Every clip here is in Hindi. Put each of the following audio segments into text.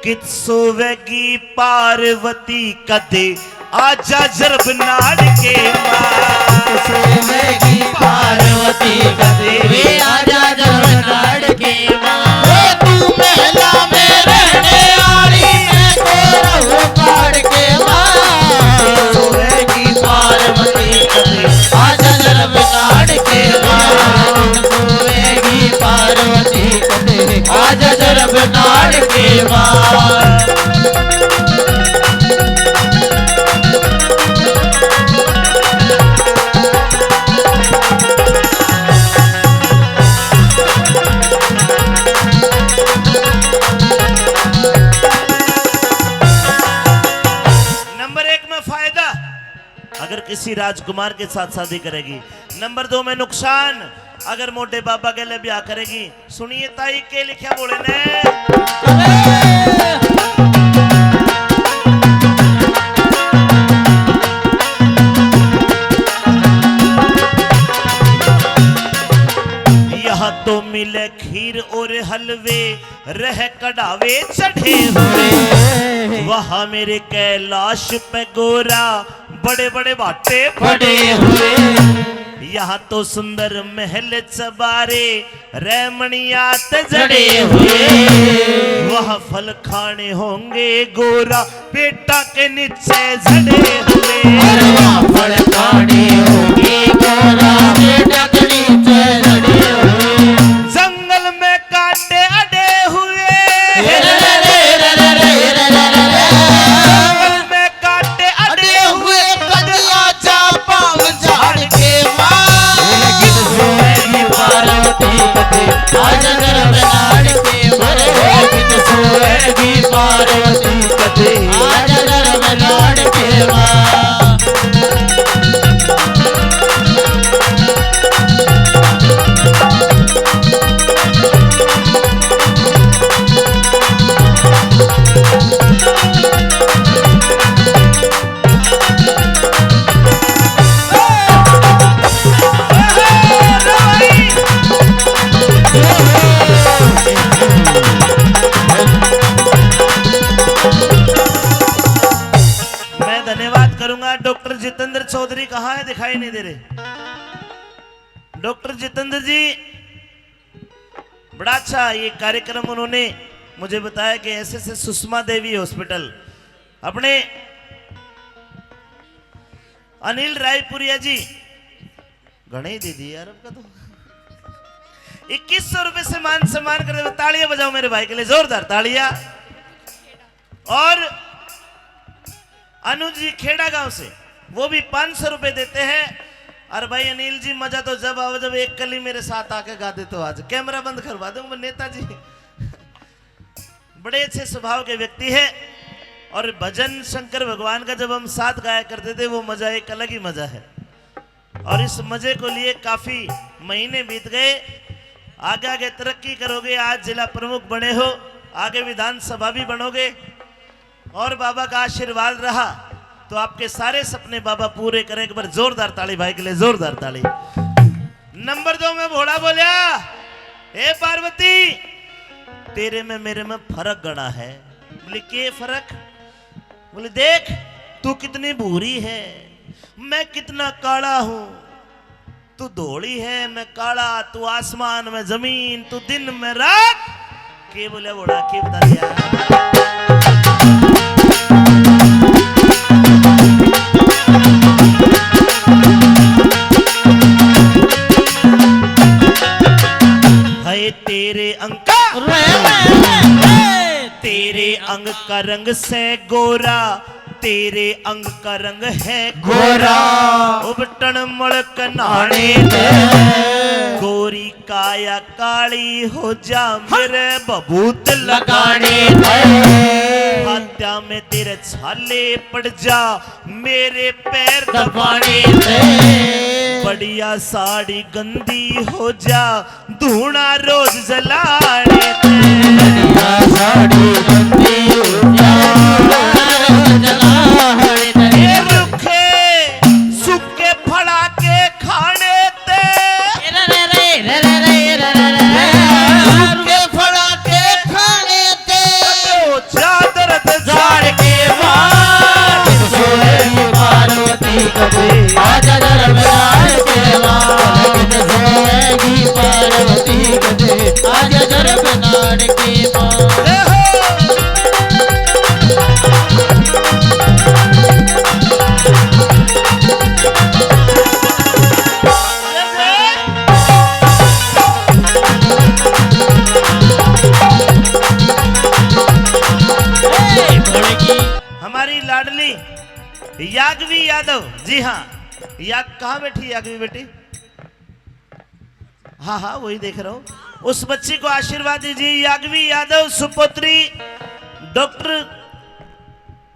कित सोवेगी पार्वती कदे आजा जरब नाड़ के मां सोवेगी पार्वती कदे आजा जरब नाड़ के मां तू महला में रहने वाली मैं तेरा हूँ काड़ के मां सोवेगी पार्वती कदे आजा जरब नाड़ के मां सोवेगी पार्वती कदे आजा जरब नाड़ के मां अगर किसी राजकुमार के साथ शादी करेगी। नंबर 2 में नुकसान, अगर मोटे बाबा के लिए ब्याह करेगी। सुनिए ताई के लिखा बोले ने यहाँ तो मिले खीर और हलवे रह कढ़ावे चढ़े हुए वहाँ मेरे कैलाश पे गोरा बड़े बड़े बाटे पड़े हुए यहाँ तो सुंदर महल चबारे रैमणियात जड़े हुए वहाँ फल खाने होंगे गोरा पेटा के नीचे जड़े हुए फल खाने होंगे गोरा पेटा के नीचे जड़े हुए जंगल में कांटे अड़े हुए आजा जरब नाड़ के मारे कित सोएगी पार्वती कदे आजा जरब नाड़ के डॉक्टर जितेंद्र चौधरी कहाँ है? दिखाई नहीं दे रहे। डॉक्टर जितेंद्र जी बड़ा अच्छा ये कार्यक्रम उन्होंने मुझे बताया कि ऐसे से सुषमा देवी हॉस्पिटल अपने अनिल रायपुरिया जी घणे दे दिए यार आपका तो 2100 रुपए से मान सम्मान कर दे। तालियां बजाओ मेरे भाई के लिए, जोरदार तालियां। और अनुज जी खेड़ा गांव से वो भी 500 रुपए देते हैं। और भाई अनिल जी मजा तो जब आओ जब एक कली मेरे साथ आके गा दे तो आज कैमरा बंद करवा दूंगा। नेताजी बड़े अच्छे स्वभाव के व्यक्ति है और भजन शंकर भगवान का जब हम साथ गाया करते थे वो मजा एक अलग ही मजा है। और इस मजे को लिए काफी महीने बीत गए। आगे आगे तरक्की करोगे, आज जिला प्रमुख बने हो, आगे विधानसभा भी बनोगे और बाबा का आशीर्वाद रहा तो आपके सारे सपने बाबा पूरे करें। एक बार जोरदार ताली भाई के लिए, जोरदार ताली। नंबर 2 में भोला बोलिया, हे पार्वती तेरे में मेरे में फर्क गड़ा है। बोले के फर्क? बोले देख तू कितनी भूरी है, मैं कितना काला हूं। तू धोली है, मैं काला। तू आसमान में जमीन, तू दिन में रात। के बोले बोला के बता दिया। तेरे अंग तेरे अंग का रंग से गोरा, तेरे अंग का रंग है गोरा। उबटन मड़क नाने दे, गोरी काया काली हो जा मेरे बबूत लगाने दे। हाथ्या में तेरे छाले पड़ जा मेरे पैर दबाने दे। बढ़िया साड़ी गंदी हो जा धूना रोज जलाने दे। बढ़िया साड़ी गंदी हो जा जलाने दे। रुखे सूखे फड़ा के खाने दे। सूखे फड़ा के खाने दे। जा याग्वी यादव, जी हाँ, कहाँ बैठी याग्वी बेटी? हाँ हाँ वही देख रहा हूं। उस बच्ची को आशीर्वाद दीजिए। याग्वी यादव सुपुत्री doctor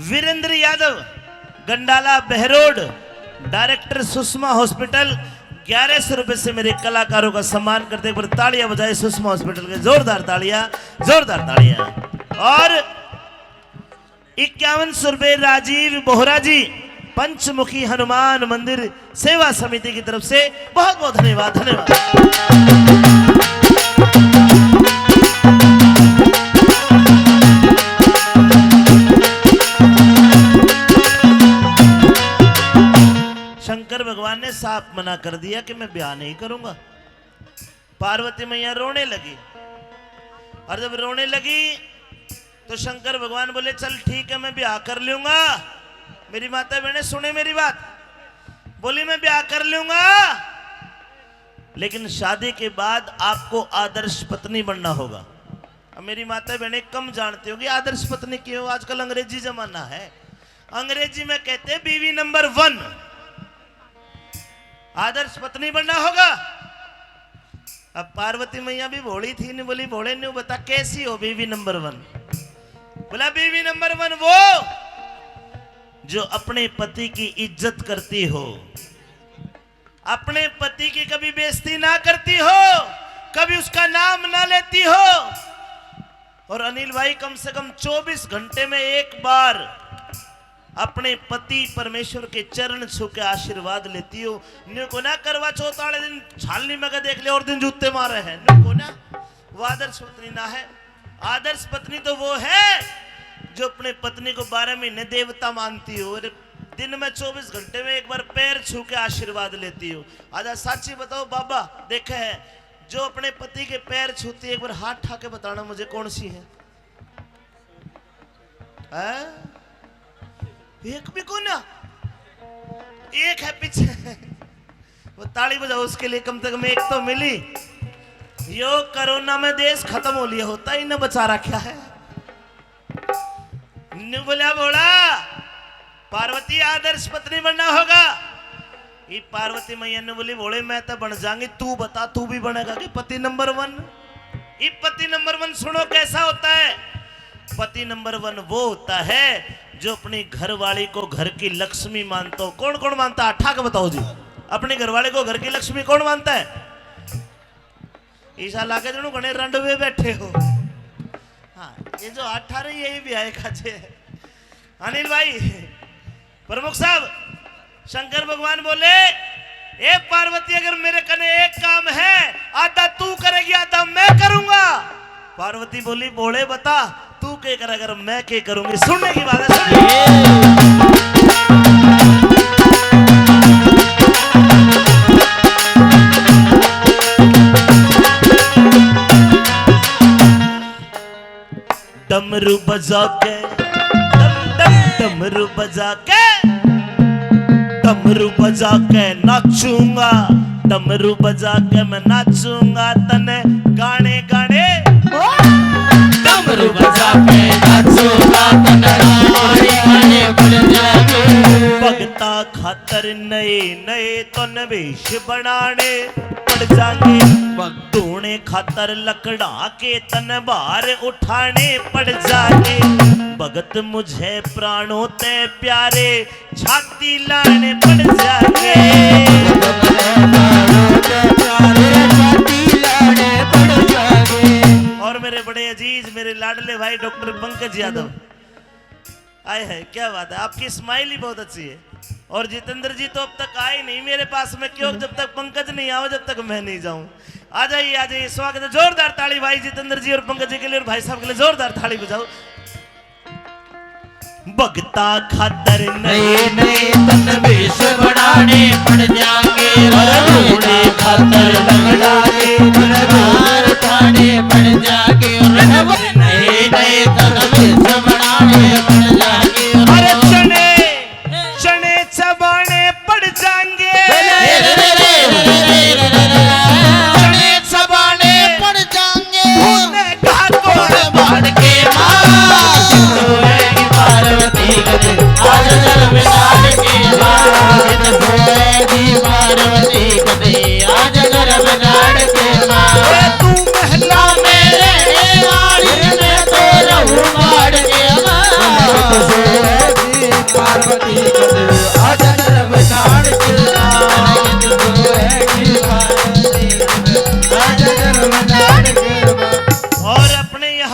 Virendra Yadav, Gandala Behror, director Sushma hospital. 1100 रुपए से मेरे कलाकारों का सम्मान करते। एक बार तालियां बजाए सुषमा हॉस्पिटल के, जोरदार तालियां, जोरदार तालियां। और 5100 रुपए राजीव बोहरा जी, पंचमुखी हनुमान मंदिर सेवा समिति की तरफ से बहुत बहुत धन्यवाद, धन्यवाद। शंकर भगवान ने साफ मना कर दिया कि मैं ब्याह नहीं करूंगा। पार्वती मैया रोने लगी, और जब रोने लगी तो शंकर भगवान बोले चल ठीक है मैं ब्याह कर लूंगा। मेरी माता बहने सुने मेरी बात, बोली मैं ब्याह कर लूंगा, लेकिन शादी के बाद आपको आदर्श पत्नी बनना होगा। अब मेरी माता बहने कम जानती होगी आदर्श पत्नी क्यों, आजकल अंग्रेजी जमाना है, अंग्रेजी में कहते हैं बीवी नंबर 1। आदर्श पत्नी बनना होगा। अब पार्वती मैया भी भोली थी, नहीं बोली भोले नहीं बता कैसी हो बीवी नंबर 1? बोला बीवी नंबर 1 वो जो अपने पति की इज्जत करती हो, अपने पति की कभी बेइज्जती ना करती हो, कभी उसका नाम ना लेती हो। और अनिल भाई कम से कम 24 घंटे में एक बार अपने पति परमेश्वर के चरण छू के आशीर्वाद लेती हो। नुको ना करवा चौथ वाले दिन छालनी में देख ले और दिन जूते मारे हैं, नुको ना, वो आदर्श पत्नी ना है। आदर्श पत्नी तो वो है जो अपने पत्नी को 12 महीने देवता मानती हो, दिन में 24 घंटे में एक बार पैर छू के आशीर्वाद लेती हो। आजा साची बताओ बाबा, देखे है जो अपने पति के पैर छूती है, एक बार हाथ उठा के बताना मुझे कौन सी है? एक भी को ना, एक है पीछे, वो ताली बजाओ उसके लिए, कम से कम एक तो मिली। यो कोरोना में देश खत्म हो लिया होता ही न बचा रखा है। बोला बोला पार्वती आदर्श पत्नी बनना होगा। ये पार्वती मैया ने बोली बोले मैं तो बन जाऊंगी, तू बता तू भी बनेगा कि पति नंबर 1? ये पति नंबर 1 सुनो कैसा होता है। पति नंबर 1 वो होता है जो अपनी घरवाली को घर की लक्ष्मी मानता हो। कौन कौन मानता है? ठा के बताओ जी, अपने घरवाले को घर की लक्ष्मी कौन मानता है? ईसा लाके जो घने रंड में बैठे हो। हाँ ये जो 18 यही भी आए खाचे। अनिल भाई प्रमुख साहब, शंकर भगवान बोले ए पार्वती अगर मेरे कने एक काम है, आधा तू करेगी आधा मैं करूंगा। पार्वती बोली बोले बता तू क्या कर, अगर मैं क्या करूंगी? सुनने की बात है, डमरू बजा के डमरू बजा के डमरू बजा के नाचूंगा, डमरू बजा के मैं नाचूंगा तने गाने गाने, डमरू बजा के नाचूंगा तने गाने बन जाएंगे। भगता खातर नए नए तो नवेश बनाने पड़ जाएंगे, धोने खातर लकड़ा के तन बार उठाने पड़ जाएंगे। भगत मुझे प्राणों ते प्यारे छाती लाने पड़ जाएंगे। और मेरे बड़े अजीज मेरे लाडले भाई डॉक्टर पंकज यादव आए हैं, क्या बात है, आपकी स्माइल ही बहुत अच्छी है। और जितेंद्र जी तो अब तक आए नहीं मेरे पास में, क्यों? जब तक पंकज नहीं आओ जब तक मैं नहीं जाऊं। आ जाइए स्वागत है, जोरदार ताली भाई जितेंद्र जी और पंकज जी के लिए और भाई साहब के लिए जोरदार ताली बजाओ। भगता खातर नए नए तनवेश बनाने पड़ जाएंगे, रोने खातर लंगड़ा के तलवार उठाने पड़ जाएंगे। नए नए तनवेश बनाने पड़ जाएंगे, अरे चने चने चबाने पड़ जाएंगे, चने चबाने पड़ जाएंगे। घाटों बाढ़ के मां पार्वती आज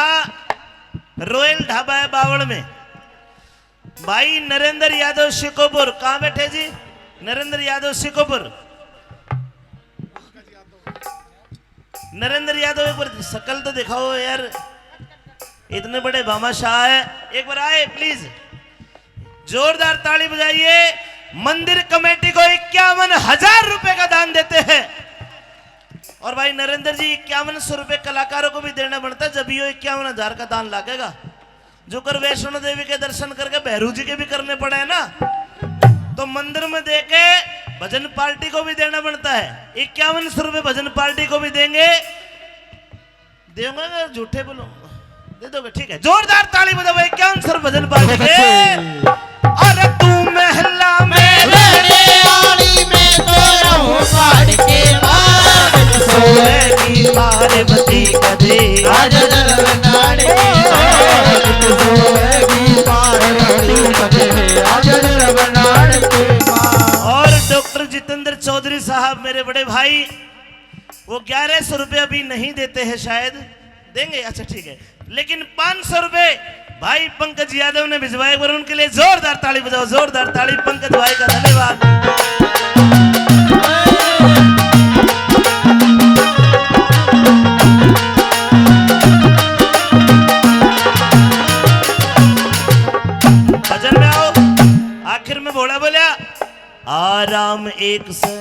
यहाँ रॉयल ढाबा है बावड़ में, भाई नरेंद्र यादव शिकोपुर, कहाँ बैठे जी नरेंद्र यादव शिकोपुर, नरेंद्र यादव एक बार शकल तो दिखाओ यार, इतने बड़े भामाशाह है, एक बार आए प्लीज, जोरदार ताली बजाइए। मंदिर कमेटी को 51,000 रुपए का दान देते हैं। और भाई नरेंद्र जी 5100 रुपए कलाकारों को भी देना पड़ता है, जब ये 51,000 का दान लागेगा। जो कर वैष्णो देवी के दर्शन करके भैरू जी के भी करने पड़े हैं ना, तो मंदिर में देके भजन पार्टी को भी देना पड़ता है। 5100 रुपए भजन पार्टी को भी देंगे, देंगे झूठे बोलो दे दोगे, ठीक है, जोरदार ताली बजाओ 5100 भजन पार्टी के। अरे तू महला में रहने वाली मैं तो रहूं काट के मार, सोएगी पार्वती कदे आज जरवनाड़ के मार, सोएगी पार्वती कदे आज जरवनाड़ के मार। और डॉक्टर जितेंद्र चौधरी साहब मेरे बड़े भाई, वो 1100 रुपए अभी नहीं देते हैं, शायद देंगे, अच्छा ठीक है, लेकिन 500 रुपए भाई पंकज यादव ने भिजवाए, एक बार उनके लिए जोरदार ताली बजाओ, जोरदार ताली पंकज भाई का धन्यवाद। भजन में आओ, आखिर में भोला बोला आराम एक से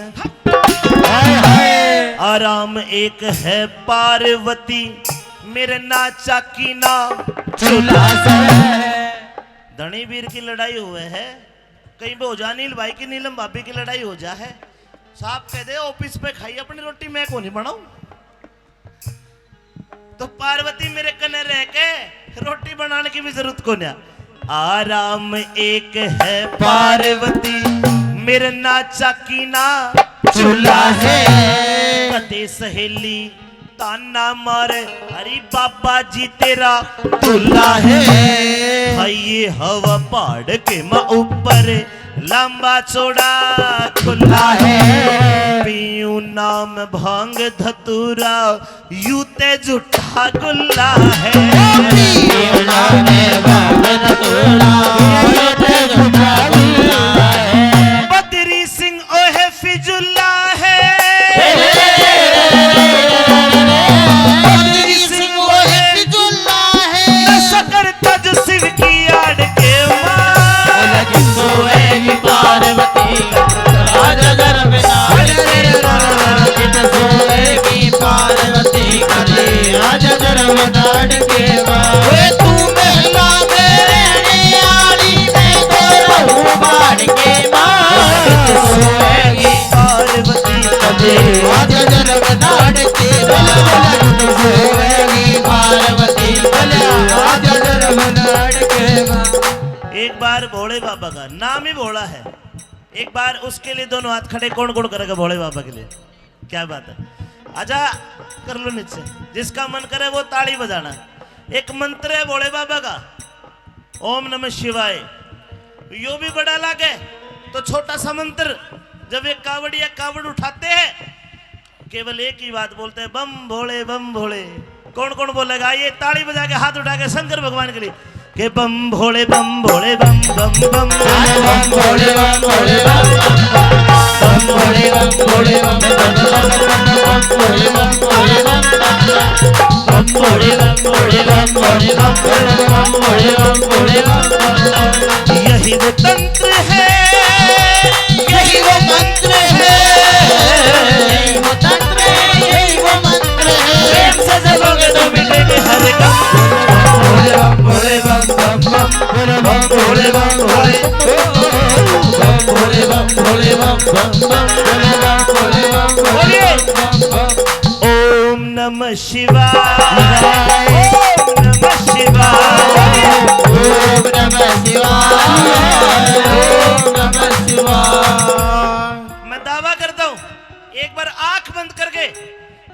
आराम एक है पार्वती, मेरे नाचा की नाम चूल्हा से धनी वीर की लड़ाई हुए है, कहीं पे हो जा नील भाई की नीलम भाभी की लड़ाई हो जा है, साहब कह दे ऑफिस पे खाई अपनी रोटी, मैं को नहीं बनाऊं, तो पार्वती मेरे कने रह के रोटी बनाने की भी जरूरत को नहीं। आराम एक है पार्वती, मेरे नाचा की ना चूल्हा है कते सहेली ताना मारे, हरी बाबा जी तेरा चूल्हा है भाई ये हवा पहाड़ के माँ ऊपर लंबा चौड़ा खुला है, पीयूं नाम भांग धतूरा यूते झूठा गुल्ला है, बदरी सिंह ओहे फिजुल्ला है, करता जो शिव की आड़ के मां, सोएगी पार्वती आज जरवनाड़ के मार, सोएगी पार्वती कदे आज जरवनाड़ के मार। तू महला में रहने वाली मैं तो रहूं बाड़ के मार, सोएगी पार्वती कदे आज जरवनाड़ के मार, सोएगी पार्वती कदे आज जरवनाड़ के मार। एक बार भोले बाबा का नाम ही भोला है, एक बार उसके लिए दोनों हाथ खड़े, कौन कौन करेगा भोले बाबा के लिए, क्या बात है, आजा कर लो नीचे, जिसका मन करे वो ताली बजाना। एक मंत्र है भोले बाबा का, ओम नमः शिवाय, यो भी बड़ा लागे तो छोटा सा मंत्र, जब एक कावड़िया कावड़ उठाते हैं केवल एक ही बात बोलते हैं, बम भोले बम भोले। कौन कौन बोलेगा, ये ताली बजा के हाथ उठा के शंकर भगवान के लिए के बम भोले बम भोले बम बम बम बम भोले बम भोले बम बम भोले बम भोले बम बम भोले बम भोले बम बम भोले बम भोले बम भोले बम भोले बम भोले बम। यही वो तंत्र है, यही वो मंत्र है, यही वो तंत्र है, यही वो मंत्र है, प्रेम से जलोगे तो मिटेंगे हर गम। भोले बम भोले बम बम बम भोले बम भोले बम भोले बम भोले बम भोले बम भोले बम भोले बम बम। ओम नमः शिवाय, ओम नमः शिवाय, ओम नमः शिवाय, ओम नमः शिवाय। मैं दावा करता हूँ एक बार आंख बंद करके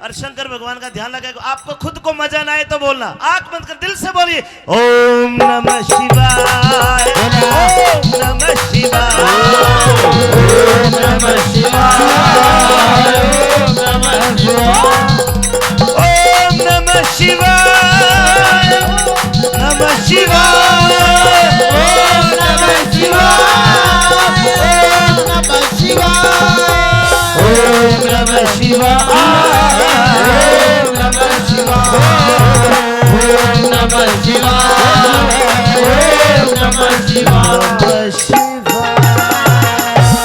और शंकर भगवान का ध्यान लगाएगा, आपको खुद को मजा ना आए तो बोलना, आंख बंद कर दिल से बोलिए ओम नमः शिवाय,